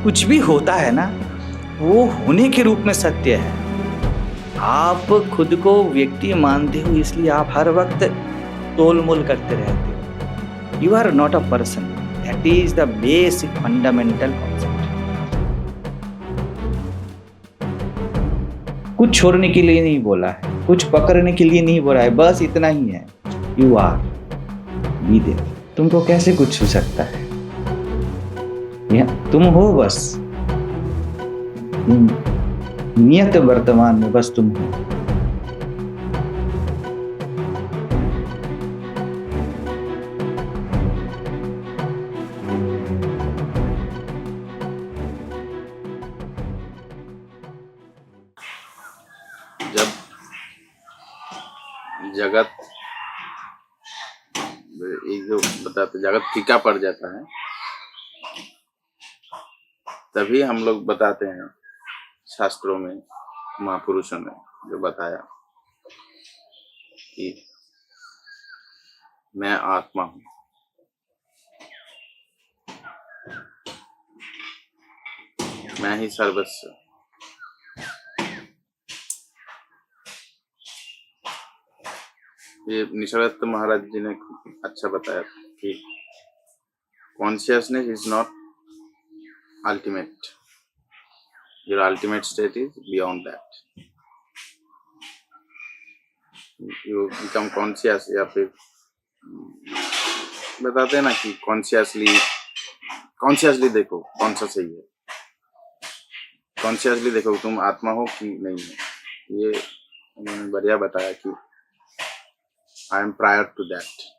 कुछ भी होता है ना, वो होने के रूप में सत्य है। आप खुद को व्यक्ति मानते हो, इसलिए आप हर वक्त तोल मोल करते रहते हो। You are not a person. That is the basic fundamental concept. कुछ छोड़ने के लिए नहीं बोला है, कुछ पकड़ने के लिए नहीं बोला है, बस इतना ही है। You are be there. तुमको कैसे कुछ छू सकता है? तुम हो बस। नियत वर्तमान में बस तुम हो। जब जगत एक जो बताते जगत फीका पड़ जाता है, तभी हम लोग बताते हैं शास्त्रों में, महापुरुषों ने जो बताया कि मैं आत्मा हूँ। मैं ही सर्वस्व। ये निसर्गदत्त महाराज जी ने अच्छा बताया कि consciousness is not ultimate, your ultimate state is beyond that. You become conscious, या फिर बताते हैं ना कि कॉन्शियसली देखो कौन सा सही है। कॉन्शियसली देखो तुम आत्मा हो कि नहीं हो। ये उन्होंने बढ़िया बताया कि I am prior to that.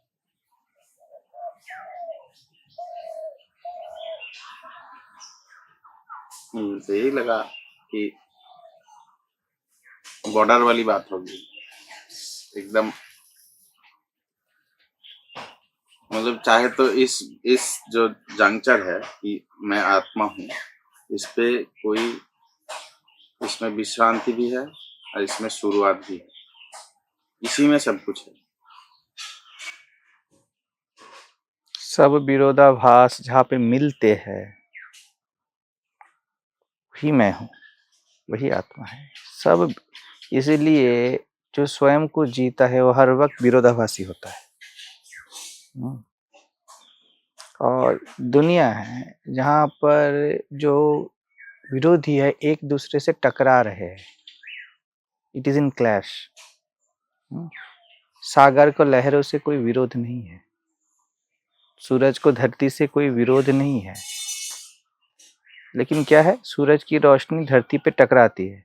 मुझे यही लगा कि बॉर्डर वाली बात होगी एकदम। मतलब चाहे तो इस जो जंक्चर है कि मैं आत्मा हूँ, इस पे कोई, इसमें विश्रांति भी है और इसमें शुरुआत भी है। इसी में सब कुछ है। सब विरोधाभास जहाँ पे मिलते हैं, वही मैं हूँ, वही आत्मा है सब। इसीलिए जो स्वयं को जीता है वो हर वक्त विरोधाभासी होता है। और दुनिया है जहाँ पर जो विरोधी है एक दूसरे से टकरा रहे हैं, इट इज इन क्लैश। सागर को लहरों से कोई विरोध नहीं है, सूरज को धरती से कोई विरोध नहीं है, लेकिन क्या है, सूरज की रोशनी धरती पे टकराती है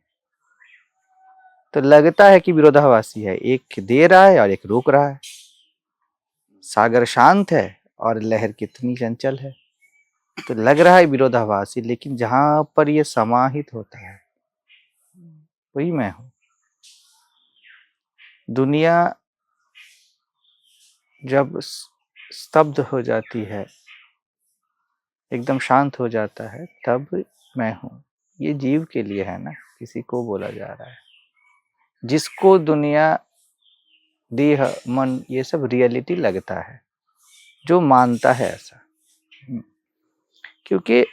तो लगता है कि विरोधाभासी है, एक दे रहा है और एक रोक रहा है। सागर शांत है और लहर कितनी चंचल है, तो लग रहा है विरोधाभासी, लेकिन जहां पर ये समाहित होता है वही मैं हूं। दुनिया जब स्तब्ध हो जाती है, एकदम शांत हो जाता है, तब मैं हूं। ये जीव के लिए है ना, किसी को बोला जा रहा है। जिसको दुनिया, देह, मन, ये सब रियलिटी लगता है, जो मानता है ऐसा, क्योंकि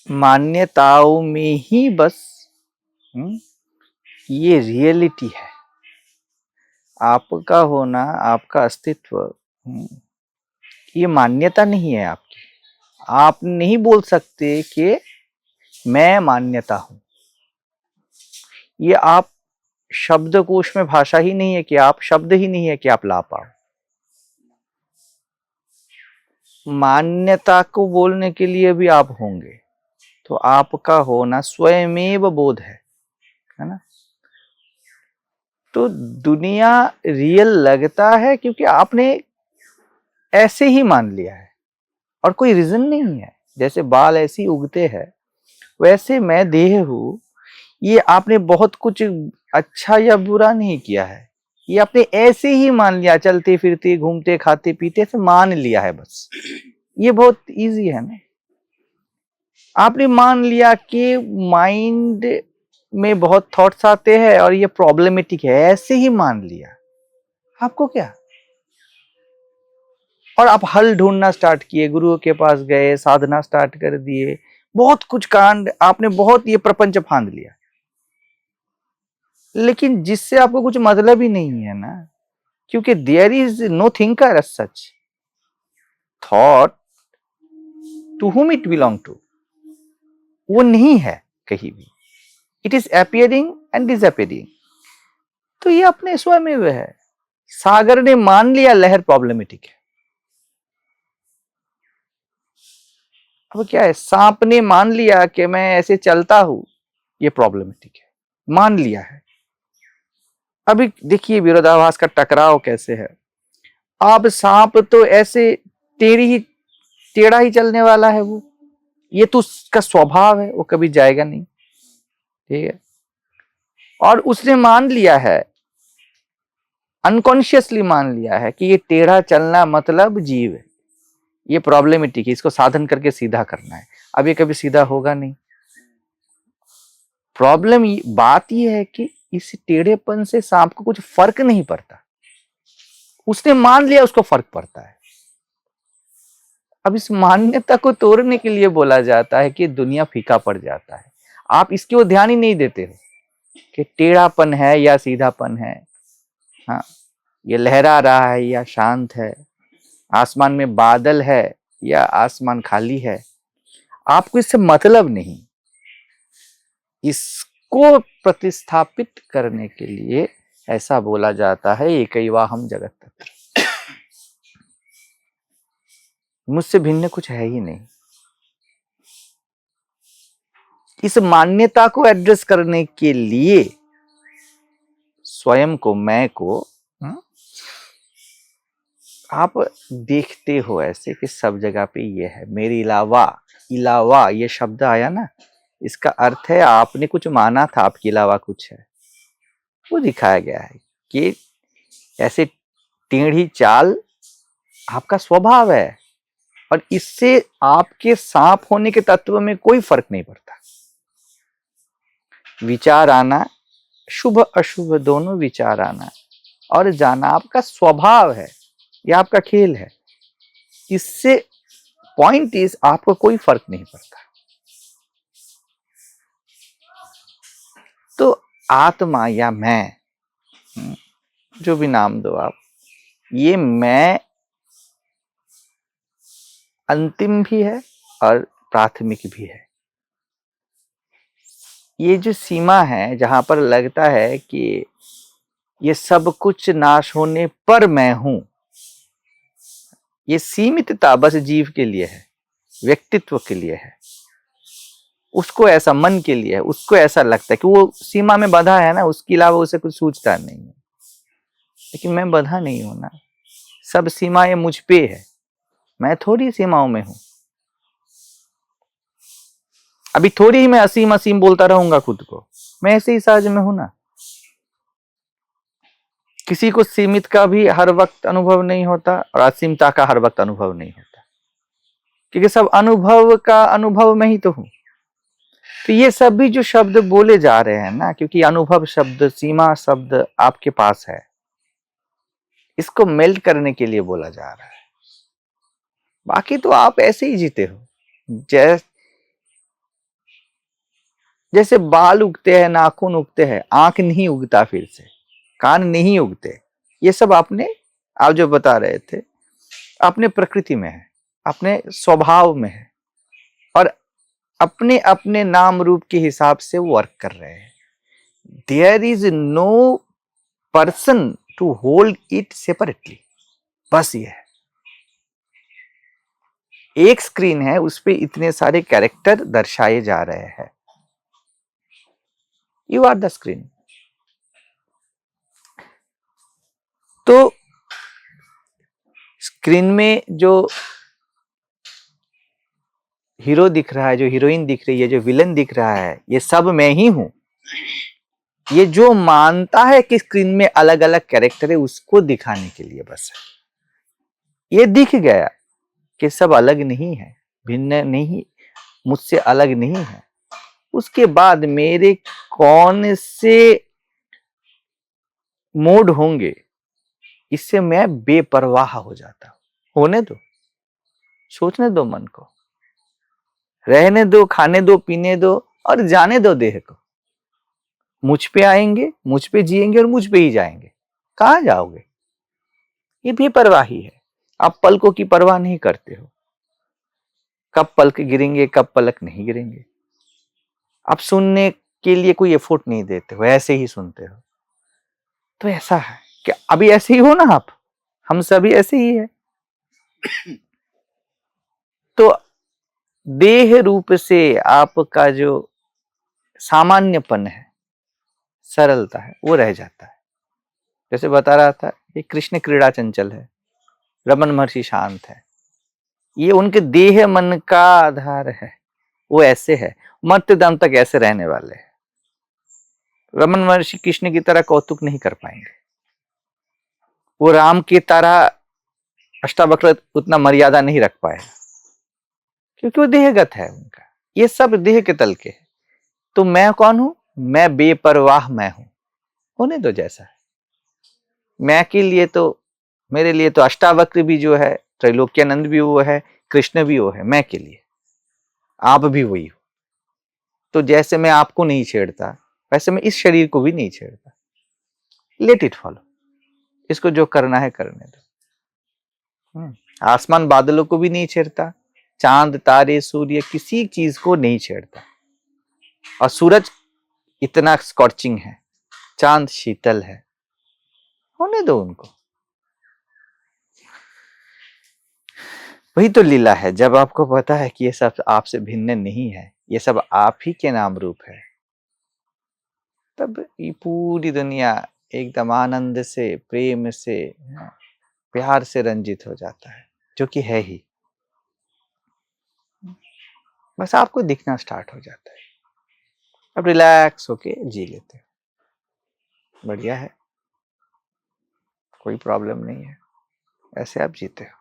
मान्यताओं में ही बस ये रियलिटी है। आपका होना, आपका अस्तित्व, ये मान्यता नहीं है आपकी। आप नहीं बोल सकते कि मैं मान्यता हूं। ये आप शब्दकोश में भाषा ही नहीं है कि आप, शब्द ही नहीं है कि आप ला पाओ। मान्यता को बोलने के लिए भी आप होंगे, तो आपका होना स्वयमेव बोध है ना। तो दुनिया रियल लगता है क्योंकि आपने ऐसे ही मान लिया है और कोई रीजन नहीं है। जैसे बाल ऐसे ही उगते हैं, वैसे मैं देह हूं, ये आपने बहुत कुछ अच्छा या बुरा नहीं किया है, ये आपने ऐसे ही मान लिया, चलते फिरते घूमते खाते पीते से मान लिया है बस। ये बहुत इजी है ना। आपने मान लिया कि माइंड में बहुत थॉट्स आते हैं और ये प्रॉब्लमेटिक है, ऐसे ही मान लिया। आपको क्या, और आप हल ढूंढना स्टार्ट किए, गुरुओं के पास गए, साधना स्टार्ट कर दिए, बहुत कुछ कांड, आपने बहुत ये प्रपंच फांद लिया, लेकिन जिससे आपको कुछ मतलब ही नहीं है ना, क्योंकि there is no thinker as such. Thought to whom it belong to, वो नहीं है कहीं भी, it is appearing and disappearing. तो ये अपने स्वयं है। सागर ने मान लिया लहर प्रॉब्लमेटिक है। अब क्या है, सांप ने मान लिया कि मैं ऐसे चलता हूं, ये प्रॉब्लमेटिक है, मान लिया है। अभी देखिए विरोधाभास का टकराव कैसे है। अब सांप तो ऐसे टेढ़ा ही चलने वाला है, वो ये तो उसका स्वभाव है, वो कभी जाएगा नहीं, ठीक है। और उसने मान लिया है, अनकॉन्शियसली मान लिया है कि ये टेढ़ा चलना मतलब जीव है, ये प्रॉब्लमेटिक है, इसको साधन करके सीधा करना है। अब ये कभी सीधा होगा नहीं। प्रॉब्लम बात ये है कि इस टेढ़ेपन से सांप को कुछ फर्क नहीं पड़ता, उसने मान लिया उसको फर्क पड़ता है। अब इस मान्यता को तोड़ने के लिए बोला जाता है कि दुनिया फीका पड़ जाता है। आप इसकी ओर ध्यान ही नहीं देते हो कि टेढ़ापन है या सीधापन है, हाँ, ये लहरा रहा है या शांत है, आसमान में बादल है या आसमान खाली है, आपको इससे मतलब नहीं। इसको प्रतिस्थापित करने के लिए ऐसा बोला जाता है एकैवाहम जगत तत्र, मुझसे भिन्न कुछ है ही नहीं। इस मान्यता को एड्रेस करने के लिए स्वयं को, मैं को, आप देखते हो ऐसे कि सब जगह पे ये है, मेरे अलावा। इलावा ये शब्द आया ना, इसका अर्थ है आपने कुछ माना था, आपके अलावा कुछ है, वो दिखाया गया है कि ऐसे टेढ़ी चाल आपका स्वभाव है, और इससे आपके सांप होने के तत्व में कोई फर्क नहीं पड़ता। विचार आना, शुभ अशुभ दोनों विचार आना और जाना आपका स्वभाव है, यह आपका खेल है। इससे पॉइंट इज आपको कोई फर्क नहीं पड़ता। तो आत्मा या मैं, जो भी नाम दो आप, ये मैं अंतिम भी है और प्राथमिक भी है। ये जो सीमा है जहां पर लगता है कि ये सब कुछ नाश होने पर मैं हूं, ये सीमितता बस जीव के लिए है, व्यक्तित्व के लिए है, उसको ऐसा मन के लिए है, उसको ऐसा लगता है कि वो सीमा में बंधा है ना, उसके अलावा उसे कुछ सूझता नहीं है। लेकिन मैं बंधा नहीं हूं ना, सब सीमाएं मुझ पे है, मैं थोड़ी सीमाओं में हूं। अभी थोड़ी ही मैं असीम असीम बोलता रहूंगा खुद को, मैं ऐसे ही सहज में हूं ना। किसी को सीमित का भी हर वक्त अनुभव नहीं होता और असीमता का हर वक्त अनुभव नहीं होता, क्योंकि सब अनुभव का अनुभव में ही तो हूं। तो ये सब भी जो शब्द बोले जा रहे हैं ना, क्योंकि अनुभव शब्द, सीमा शब्द आपके पास है, इसको मेल्ट करने के लिए बोला जा रहा है। बाकी तो आप ऐसे ही जीते हो, जैसे बाल उगते हैं, नाखून उगते हैं, आंख नहीं उगता, फिर से कान नहीं उगते, ये सब आपने, आप जो बता रहे थे, अपने प्रकृति में है, अपने स्वभाव में है, और अपने अपने नाम रूप के हिसाब से वर्क कर रहे हैं। There is no person to hold it separately, बस ये है। एक स्क्रीन है, उस पे इतने सारे कैरेक्टर दर्शाए जा रहे हैं, यू आर द स्क्रीन। तो स्क्रीन में जो हीरो दिख रहा है, जो हीरोइन दिख रही है, जो विलन दिख रहा है, ये सब मैं ही हूं। ये जो मानता है कि स्क्रीन में अलग अलग कैरेक्टर है, उसको दिखाने के लिए बस है। ये दिख गया कि सब अलग नहीं है, भिन्न नहीं, मुझसे अलग नहीं है। उसके बाद मेरे कौन से मोड होंगे, इससे मैं बेपरवाह हो जाता हूं। होने दो, सोचने दो मन को, रहने दो, खाने दो, पीने दो और जाने दो देह को। मुझ पे आएंगे, मुझ पे जिएंगे और मुझ पे ही जाएंगे। कहां जाओगे? ये बेपरवाही है। आप पलकों की परवाह नहीं करते हो, कब पलक गिरेंगे, कब पलक नहीं गिरेंगे। आप सुनने के लिए कोई एफर्ट नहीं देते हो, ऐसे ही सुनते हो। तो ऐसा है कि अभी ऐसे ही हो ना आप, हम सभी ऐसे ही है। तो देह रूप से आपका जो सामान्यपन है, सरलता है, वो रह जाता है। जैसे बता रहा था, ये कृष्ण क्रीड़ा चंचल है, रमन महर्षि शांत है, ये उनके देह मन का आधार है। वो ऐसे है, मरते दम तक ऐसे रहने वाले हैं। रमन महर्षि कृष्ण की तरह कौतुक नहीं कर पाएंगे, वो राम की तरह अष्टावक्र उतना मर्यादा नहीं रख पाए, क्योंकि वो देहगत है उनका। ये सब देह के तल के है। तो मैं कौन हूं? मैं बेपरवाह मैं हूं। होने दो जैसा है। मैं के लिए तो, मेरे लिए तो अष्टावक्र भी जो है, त्रैलोक्यानंद भी वो है, कृष्ण भी वो है। मैं के लिए आप भी वही हो। तो जैसे मैं आपको नहीं छेड़ता, वैसे मैं इस शरीर को भी नहीं छेड़ता। लेट इट फॉलो, इसको जो करना है करने दो। आसमान बादलों को भी नहीं छेड़ता, चांद तारे सूर्य किसी चीज को नहीं छेड़ता। और सूरज इतना स्कॉर्चिंग है, चांद शीतल है, होने दो उनको। वही तो लीला है, जब आपको पता है कि ये सब आपसे भिन्न नहीं है, ये सब आप ही के नाम रूप है, तब ये पूरी दुनिया एकदम आनंद से, प्रेम से, प्यार से रंजित हो जाता है, जो कि है ही। बस आपको दिखना स्टार्ट हो जाता है। अब रिलैक्स होके जी लेते हो, बढ़िया है, कोई प्रॉब्लम नहीं है, ऐसे आप जीते हो।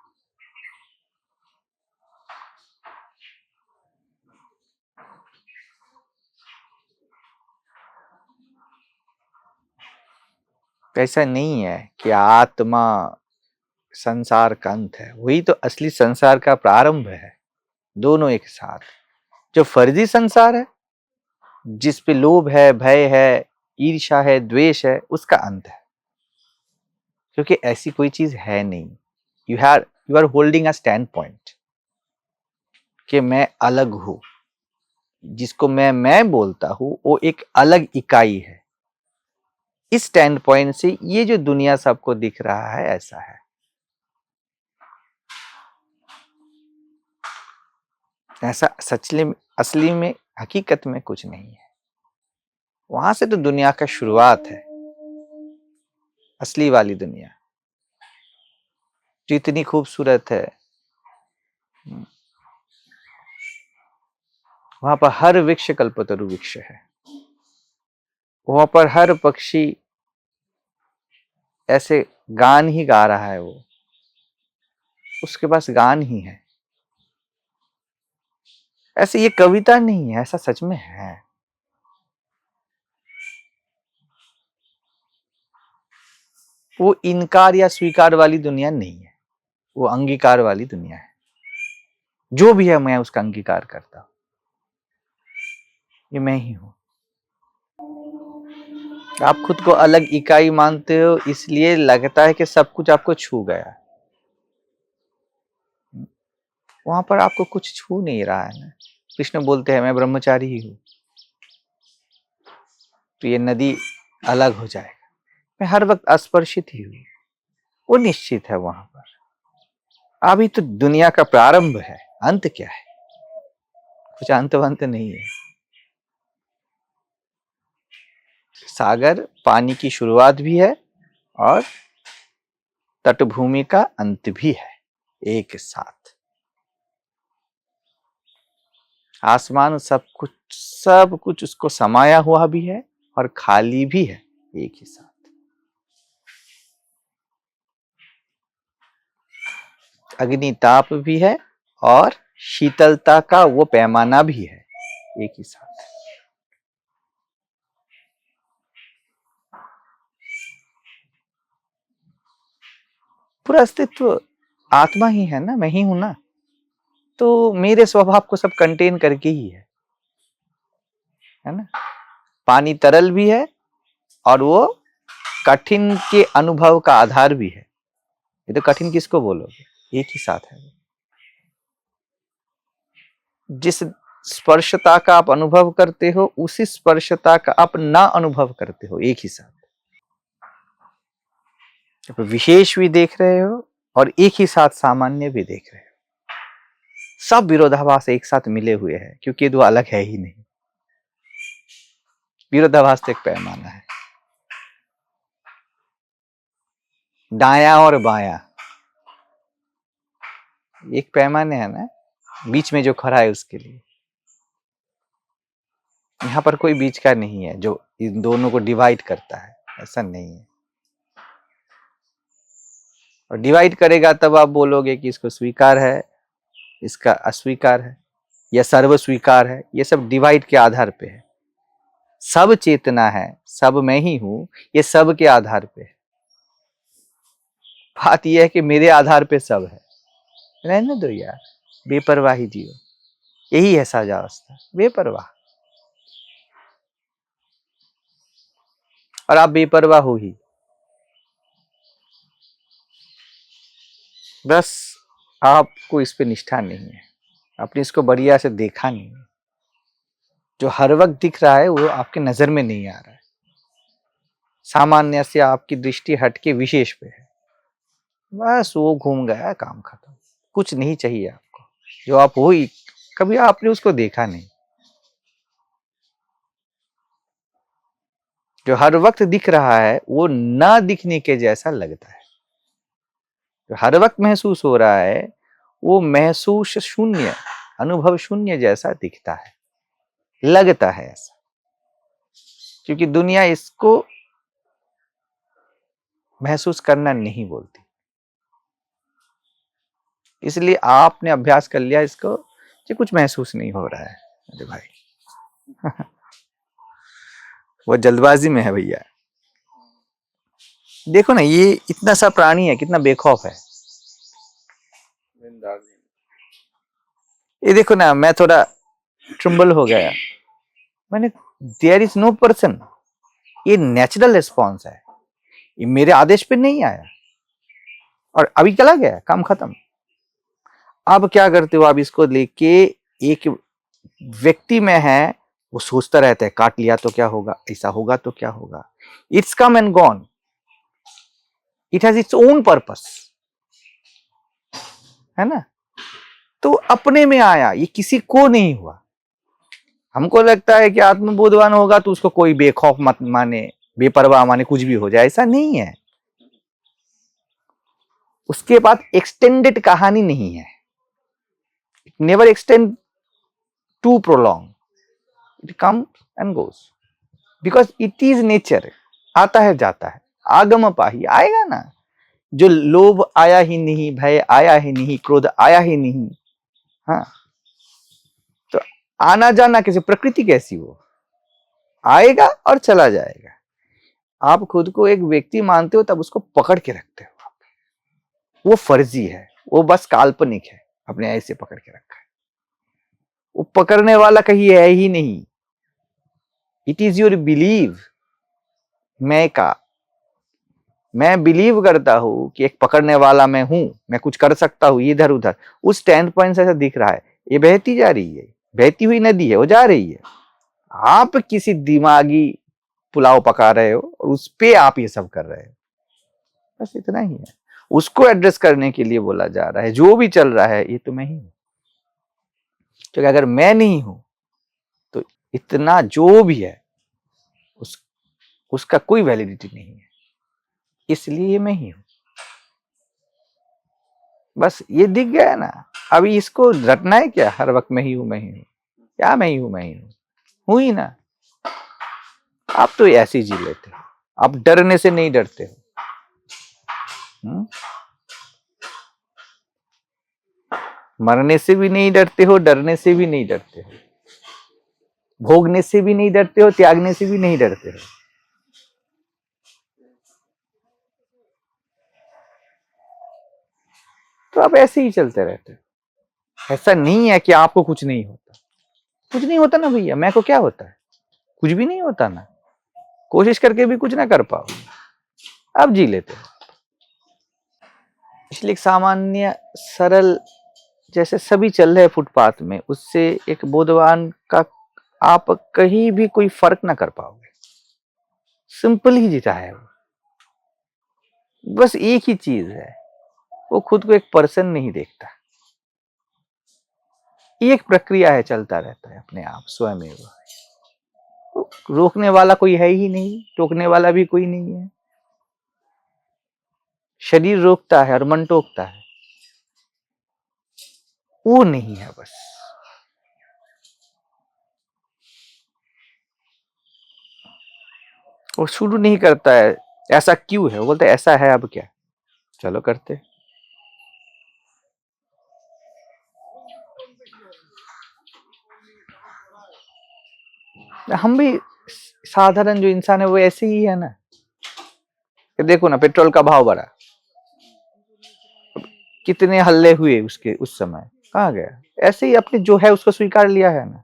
ऐसा नहीं है कि आत्मा संसार का अंत है, वही तो असली संसार का प्रारंभ है। दोनों एक साथ। जो फर्जी संसार है, जिस पे लोभ है, भय है, ईर्ष्या है, द्वेष है, उसका अंत है। क्योंकि ऐसी कोई चीज है नहीं। You are holding a standpoint कि मैं अलग हूं। जिसको मैं बोलता हूं, वो एक अलग इकाई है। इस स्टैंड पॉइंट से ये जो दुनिया सबको दिख रहा है, ऐसा है। ऐसा असली में हकीकत में कुछ नहीं है। वहां से तो दुनिया का शुरुआत है, असली वाली दुनिया जो इतनी खूबसूरत है। वहां पर हर वृक्ष कल्पतरु वृक्ष है, वहां पर हर पक्षी ऐसे गान ही गा रहा है, वो उसके पास गान ही है। ऐसे ये कविता नहीं है, ऐसा सच में है। वो इनकार या स्वीकार वाली दुनिया नहीं है, वो अंगीकार वाली दुनिया है। जो भी है मैं उसका अंगीकार करता हूं, ये मैं ही हूं। आप खुद को अलग इकाई मानते हो, इसलिए लगता है कि सब कुछ आपको छू गया। वहां पर आपको कुछ छू नहीं रहा है ना। कृष्ण बोलते हैं मैं ब्रह्मचारी ही हूं, तो ये नदी अलग हो जाएगा। मैं हर वक्त अस्पर्शित ही हूं, वो निश्चित है वहां पर। अभी तो दुनिया का प्रारंभ है, अंत क्या है? कुछ अंत नहीं है। सागर पानी की शुरुआत भी है और तटभूमि का अंत भी है, एक साथ। आसमान सब कुछ उसको समाया हुआ भी है और खाली भी है, एक ही साथ। अग्नि ताप भी है और शीतलता का वो पैमाना भी है, एक ही साथ। पूरा अस्तित्व आत्मा ही है ना, मैं ही हूं ना। तो मेरे स्वभाव को सब कंटेन करके ही है ना। पानी तरल भी है और वो कठिन के अनुभव का आधार भी है। ये तो कठिन किसको बोलोगे, एक ही साथ है। जिस स्पर्शता का आप अनुभव करते हो उसी स्पर्शता का आप ना अनुभव करते हो एक ही साथ। विशेष भी देख रहे हो और एक ही साथ सामान्य भी देख रहे हो। सब विरोधाभास एक साथ मिले हुए हैं क्योंकि ये दो अलग है ही नहीं। विरोधाभास तो एक पैमाना है, दाया और बाया एक पैमाने है ना, बीच में जो खड़ा है उसके लिए। यहां पर कोई बीच का नहीं है जो इन दोनों को डिवाइड करता है, ऐसा नहीं है। और डिवाइड करेगा तब आप बोलोगे कि इसको स्वीकार है, इसका अस्वीकार है या सर्व स्वीकार है। ये सब डिवाइड के आधार पे है। सब चेतना है, सब मैं ही हूं, ये सब के आधार पे है। बात यह है कि मेरे आधार पे सब है। रहने दो यार, बेपरवाही जियो, यही है साजावस्था, बेपरवाह। और आप बेपरवाह हो ही, बस आपको इस पे निष्ठा नहीं है, आपने इसको बढ़िया से देखा नहीं है। जो हर वक्त दिख रहा है वो आपके नजर में नहीं आ रहा है। सामान्य से आपकी दृष्टि हटके विशेष पे है, बस वो घूम गया, काम खत्म। कुछ नहीं चाहिए आपको, जो आप हो ही, कभी आपने उसको देखा नहीं। जो हर वक्त दिख रहा है वो ना दिखने के जैसा लगता है। जो हर वक्त महसूस हो रहा है वो महसूस शून्य, अनुभव शून्य जैसा दिखता है, लगता है ऐसा। क्योंकि दुनिया इसको महसूस करना नहीं बोलती, इसलिए आपने अभ्यास कर लिया इसको कि कुछ महसूस नहीं हो रहा है। अरे भाई वो जल्दबाजी में है भैया। देखो ना, ये इतना सा प्राणी है, कितना बेखौफ है। ये देखो ना, मैं थोड़ा ट्रम्बल हो गया, मैंने देयर इज नो पर्सन। ये नेचुरल रिस्पॉन्स है, ये मेरे आदेश पे नहीं आया और अभी चला गया, काम खत्म। अब क्या करते हो आप, इसको लेके एक व्यक्ति में है, वो सोचता रहता है काट लिया तो क्या होगा, ऐसा होगा तो क्या होगा। It's come and gone, it has its own purpose, है ना। तो अपने में आया, ये किसी को नहीं हुआ। हमको लगता है कि आत्मबोधवान होगा तो उसको कोई बेखौफ मत माने, बेपरवाह माने, कुछ भी हो जाए, ऐसा नहीं है। उसके बाद एक्सटेंडेड कहानी नहीं है, never extend to prolong, it come and goes because it is nature. आता है जाता है, आगम पाही, आएगा ना। जो लोभ आया ही नहीं, भय आया ही नहीं, क्रोध आया ही नहीं, हाँ, तो आना जाना कैसे, प्रकृति कैसी, वो आएगा और चला जाएगा। आप खुद को एक व्यक्ति मानते हो तब उसको पकड़ के रखते हो, वो फर्जी है, वो बस काल्पनिक है, अपने ऐसे पकड़ के रखा है। वो पकड़ने वाला कहीं है ही नहीं, इट इज योर बिलीव। मैं बिलीव करता हूं कि एक पकड़ने वाला मैं हूं, मैं कुछ कर सकता हूं इधर उधर। उस स्टैंड पॉइंट से ऐसा दिख रहा है, ये बहती जा रही है, बहती हुई नदी है, वो जा रही है। आप किसी दिमागी पुलाव पका रहे हो और उस पे आप ये सब कर रहे हो, बस इतना ही है। उसको एड्रेस करने के लिए बोला जा रहा है, जो भी चल रहा है ये तो मैं ही हूं। क्योंकि अगर मैं नहीं हूं तो इतना जो भी है उसका कोई वैलिडिटी नहीं है, इसलिए मैं ही हूं। बस ये दिख गया ना, अभी इसको रटना है क्या, हर वक्त मैं ही हूं, मैं ही हूं, क्या मैं ही हूं, मैं ही हूं ही ना। आप तो ऐसे ही जी लेते हो, आप डरने से नहीं डरते हो। मरने से भी नहीं डरते हो, डरने से भी नहीं डरते हो, भोगने से भी नहीं डरते हो, त्यागने से भी नहीं डरते हो। तो आप ऐसे ही चलते रहते हो। ऐसा नहीं है कि आपको कुछ नहीं होता, कुछ नहीं होता ना भैया, मैं को क्या होता है, कुछ भी नहीं होता ना, कोशिश करके भी कुछ ना कर पाओ, अब जी लेते हो। इसलिए एक सामान्य सरल, जैसे सभी चल रहे फुटपाथ में, उससे एक बोधवान का आप कहीं भी कोई फर्क ना कर पाओगे। सिंपल ही जीता है वो, बस एक ही चीज है, वो खुद को एक पर्सन नहीं देखता। ये एक प्रक्रिया है, चलता रहता है अपने आप स्वयं। रोकने वाला कोई है ही नहीं, टोकने वाला भी कोई नहीं है। शरीर रोकता है और मन टोकता है, वो नहीं है बस। वो शुरू नहीं करता है ऐसा क्यों है, वो बोलता है ऐसा है, अब क्या, चलो करते। हम भी साधारण जो इंसान है वो ऐसे ही है ना। कि देखो ना, पेट्रोल का भाव बढ़ा, कितने हल्ले हुए उसके, उस समय कहाँ गया, ऐसे ही अपने जो है उसको स्वीकार लिया है ना,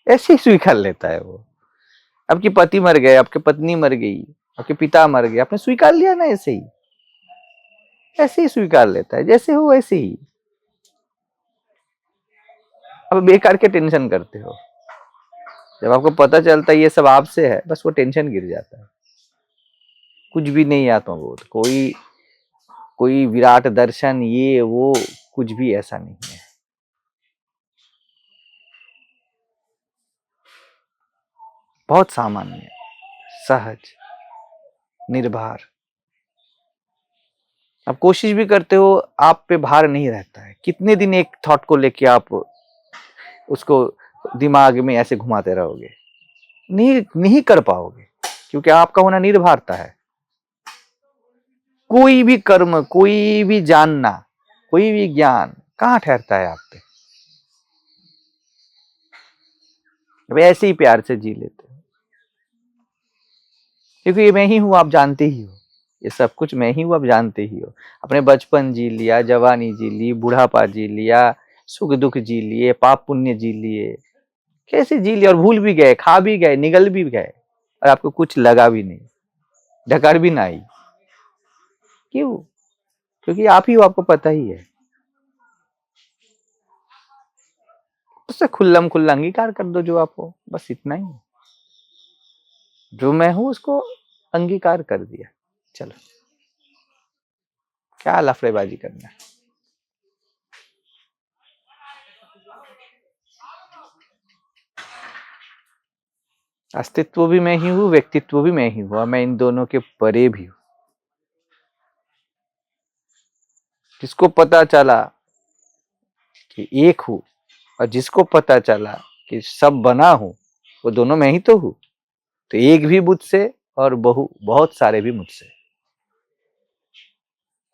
ऐसे ही स्वीकार लेता है वो। आपके पति मर गए, आपकी पत्नी मर गई, आपके पिता मर गए, आपने स्वीकार लिया ना, ऐसे ही स्वीकार लेता है, जैसे हो वैसे ही। अब बेकार के टेंशन करते हो, जब आपको पता चलता है ये सब आपसे है, बस वो टेंशन गिर जाता है। कुछ भी नहीं आत्मबोध, कोई कोई विराट दर्शन, ये वो कुछ भी ऐसा नहीं है। बहुत सामान्य, सहज, निर्भर। आप कोशिश भी करते हो, आप पे भार नहीं रहता है। कितने दिन एक थॉट को लेके आप उसको दिमाग में ऐसे घुमाते रहोगे, नहीं नहीं कर पाओगे, क्योंकि आपका होना निर्भरता है। कोई भी कर्म, कोई भी जानना, कोई भी ज्ञान कहाँ ठहरता है आप पे। वैसे ही प्यार से जी लेते हो, क्योंकि ये मैं ही हूं, आप जानते ही हो, ये सब कुछ मैं ही हूं, आप जानते ही हो। अपने बचपन जी लिया, जवानी जी ली, बुढ़ापा जी लिया, सुख दुख जी लिए, पाप पुण्य जी लिए, कैसे जी लिया, और भूल भी गए, खा भी गए, निगल भी गए, और आपको कुछ लगा भी नहीं, ढकार भी ना आई। क्यों? क्योंकि आप ही हो, आपको पता ही है। उससे खुल्लम खुल्ला अंगीकार कर दो जो आप हो, बस इतना ही। जो मैं हूं उसको अंगीकार कर दिया, चलो क्या लफड़ेबाजी करना है। अस्तित्व भी मैं ही हूं, व्यक्तित्व भी मैं ही हूं, और मैं इन दोनों के परे भी हूं। जिसको पता चला कि एक हूं, और जिसको पता चला कि सब बना हूं, वो दोनों मैं ही तो हूं। तो एक भी मुझसे और बहुत सारे भी मुझसे,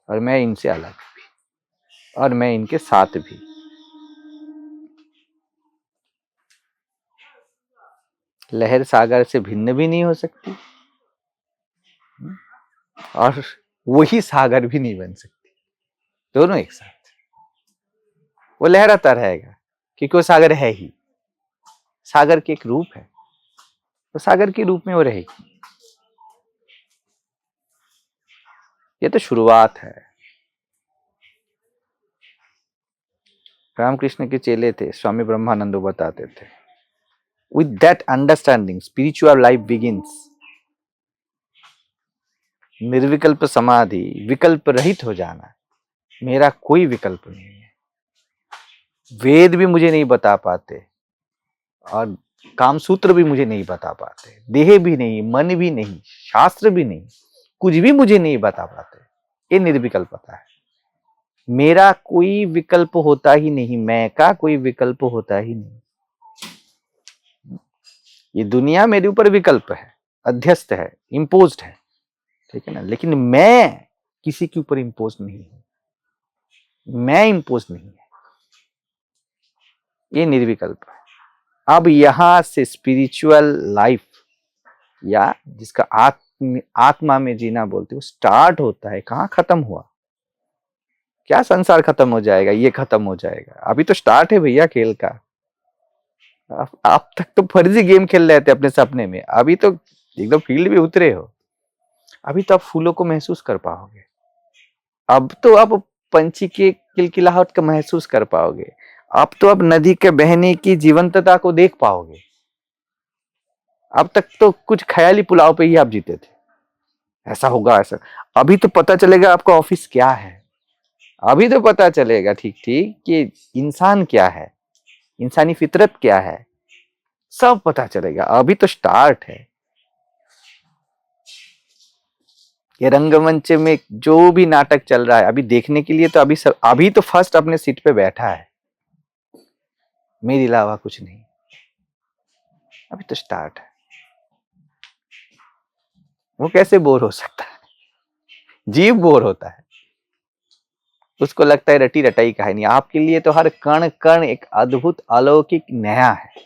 और मैं इनसे अलग भी, और मैं इनके साथ भी। लहर सागर से भिन्न भी नहीं हो सकती, और वही सागर भी नहीं बन सकती, दोनों एक साथ। वो लहराता रहेगा क्योंकि वो सागर है ही, सागर के एक रूप है, तो सागर के रूप में वो रहेगी। ये तो शुरुआत है। रामकृष्ण के चेले थे, स्वामी ब्रह्मानंद बताते थे, with that understanding spiritual life begins. निर्विकल्प समाधि, विकल्प रहित हो जाना, मेरा कोई विकल्प नहीं है। वेद भी मुझे नहीं बता पाते, और काम सूत्र भी मुझे नहीं बता पाते, देह भी नहीं, मन भी नहीं, शास्त्र भी नहीं, कुछ भी मुझे नहीं बता पाते। ये निर्विकल्पता है। मेरा कोई विकल्प होता ही नहीं, मैं का कोई विकल्प होता ही नहीं। ये दुनिया मेरे ऊपर विकल्प है, अध्यस्त है, इम्पोज्ड है, ठीक है ना, लेकिन मैं किसी के ऊपर इम्पोज नहीं हूं, मैं इम्पोज नहीं है। ये निर्विकल्प है। अब यहां से स्पिरिचुअल लाइफ, या जिसका आत्मा में जीना बोलते हो, स्टार्ट होता है। कहां खत्म हुआ? क्या संसार खत्म हो जाएगा, ये खत्म हो जाएगा, अभी तो स्टार्ट है भैया खेल का। आप तक तो फर्जी गेम खेल रहे थे अपने सपने में, अभी तो एकदम फील्ड में उतरे हो। अभी तो आप फूलों को महसूस कर पाओगे, अब तो आप पंछी के किलकिलाहट का महसूस कर पाओगे, अब तो अब नदी के बहने की जीवंतता को देख पाओगे। अब तक तो कुछ ख्याली पुलाव पे ही आप जीते थे, ऐसा होगा ऐसा। अभी तो पता चलेगा आपका ऑफिस क्या है, अभी तो पता चलेगा ठीक ठीक कि इंसान क्या है, इंसानी फितरत क्या है, सब पता चलेगा। अभी तो स्टार्ट है। ये रंगमंच में जो भी नाटक चल रहा है अभी देखने के लिए, तो अभी तो फर्स्ट अपने सीट पे बैठा है, मेरे अलावा कुछ नहीं। अभी तो स्टार्ट है। वो कैसे बोर हो सकता है, जीव बोर होता है, उसको लगता है रटी रटाई कहानी। आपके लिए तो हर कण कण एक अद्भुत अलौकिक नया है।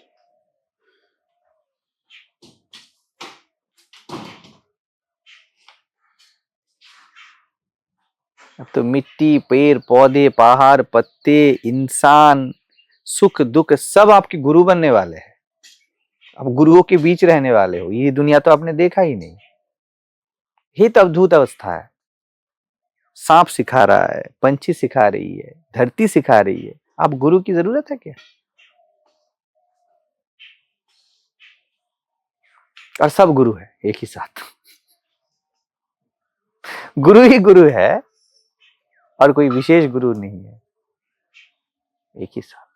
अब तो मिट्टी, पेड़ पौधे, पहाड़, पत्ते, इंसान, सुख दुख सब आपके गुरु बनने वाले हैं। अब गुरुओं के बीच रहने वाले हो। ये दुनिया तो आपने देखा ही नहीं। ये तो अद्भुत अवस्था है। सांप सिखा रहा है, पंछी सिखा रही है, धरती सिखा रही है। अब गुरु की जरूरत है क्या? और सब गुरु है एक ही साथ। गुरु ही गुरु है और कोई विशेष गुरु नहीं है, एक ही साथ।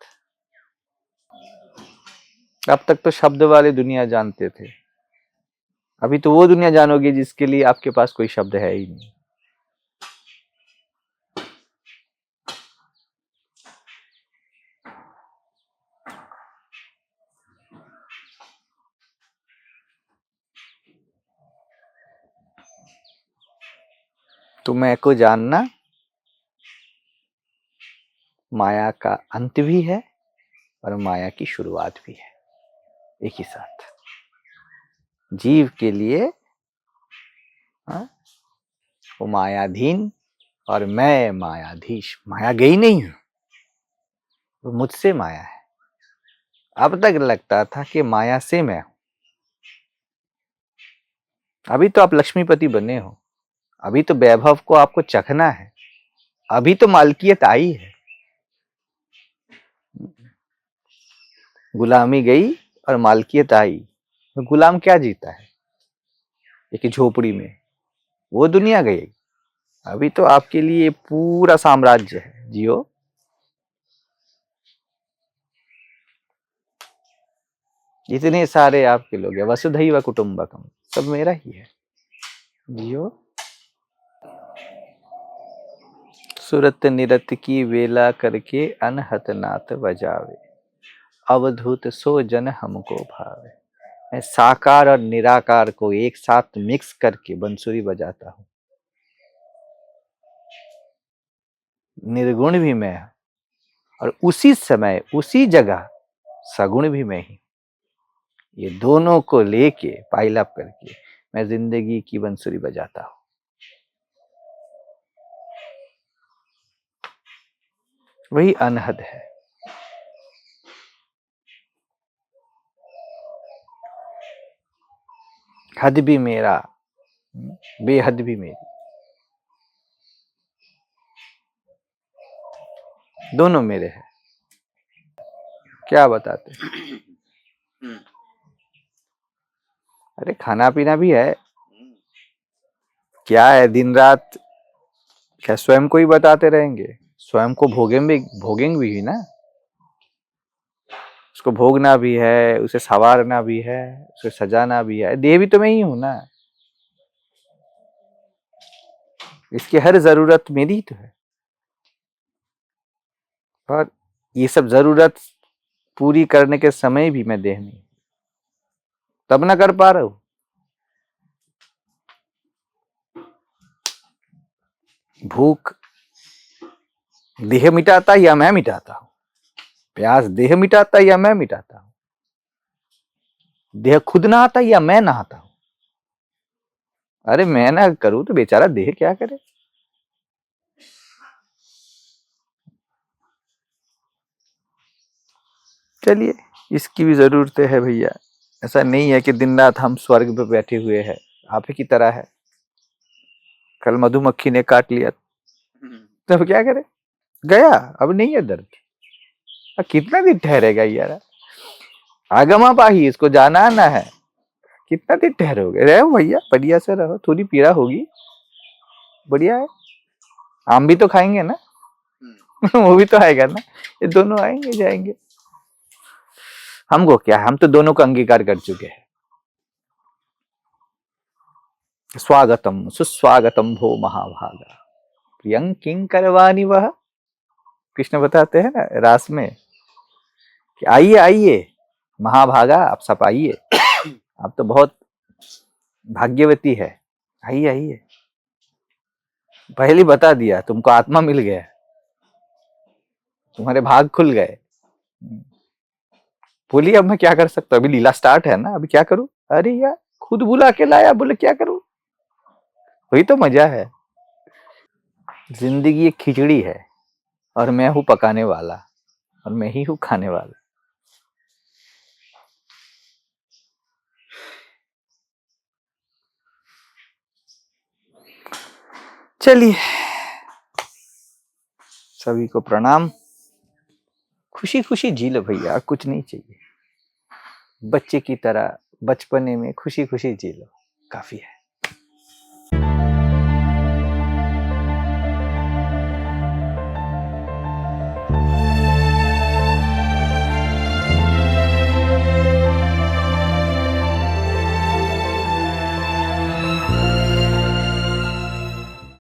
अब तक तो शब्द वाले दुनिया जानते थे, अभी तो वो दुनिया जानोगे जिसके लिए आपके पास कोई शब्द है ही नहीं। तो मैं को जानना माया का अंत भी है और माया की शुरुआत भी है, एक ही साथ। जीव के लिए वो मायाधीन और मैं मायाधीश। माया गई नहीं है, वो मुझसे माया है। अब तक लगता था कि माया से मैं हूं। अभी तो आप लक्ष्मीपति बने हो, अभी तो वैभव को आपको चखना है, अभी तो मालकियत आई है। गुलामी गई और मालकियत आई। तो गुलाम क्या जीता है एक झोपड़ी में, वो दुनिया गई। अभी तो आपके लिए पूरा साम्राज्य है, जियो। जितने सारे आपके लोग हैं, वसुधैव कुटुंबकम, सब मेरा ही है, जियो। सुरत निरत की वेला करके अनहत नाथ बजावे, अवधूत सो जन हमको भावे। मैं साकार और निराकार को एक साथ मिक्स करके बंसुरी बजाता हूँ। निर्गुण भी मैं और उसी समय उसी जगह सगुण भी मैं ही। ये दोनों को लेके पाइल अप करके मैं जिंदगी की बंसुरी बजाता हूँ। वही अनहद है। हद भी मेरा, बेहद भी मेरी, दोनों मेरे हैं। क्या बताते? अरे खाना पीना भी है। क्या है, दिन रात क्या स्वयं को ही बताते रहेंगे? स्वयं को भोगेंगे भी ना, उसको भोगना भी है, उसे संवारना भी है, उसे सजाना भी है। देह भी तो मैं ही हूं ना, इसकी हर जरूरत मेरी तो है। और ये सब जरूरत पूरी करने के समय भी मैं देह नहीं, तब ना कर पा रहा हूं। भूख देह मिटाता या मैं मिटाता हूं? प्यास देह मिटाता या मैं मिटाता हूं? देह खुद नहाता या मैं नहाता हूं? अरे मैं ना करूं तो बेचारा देह क्या करे? चलिए, इसकी भी जरूरतें है भैया। ऐसा नहीं है कि दिन रात हम स्वर्ग पे बैठे हुए हैं, आप ही की तरह है। कल मधुमक्खी ने काट लिया तब क्या करे, गया, अब नहीं है दर्द। अब कितना दिन ठहरेगा यार, आगमा पाही, इसको जाना आना है, कितना दिन ठहरोगे? रहो भैया, बढ़िया से रहो, थोड़ी पीड़ा होगी, बढ़िया है। आम भी तो खाएंगे ना वो भी तो आएगा ना, ये दोनों आएंगे जाएंगे। हमको क्या, हम तो दोनों का अंगीकार कर चुके हैं। स्वागतम सुस्वागतम भो महाभागा, प्रियं किं करवानी वह। कृष्ण बताते हैं ना रास में कि आइए आइए महाभागा, आप सब आइए, आप तो बहुत भाग्यवती है, आइए आइए। पहले बता दिया, तुमको आत्मा मिल गया, तुम्हारे भाग खुल गए। बोलिए अब मैं क्या कर सकता हूँ, अभी लीला स्टार्ट है ना, अभी क्या करूं? अरे यार खुद बुला के लाया, बोले क्या करूं, वही तो मजा है। जिंदगी एक खिचड़ी है और मैं हूं पकाने वाला और मैं ही हूं खाने वाला। चलिए, सभी को प्रणाम। खुशी खुशी जी लो भैया, कुछ नहीं चाहिए। बच्चे की तरह बचपने में खुशी खुशी जी लो, काफी है।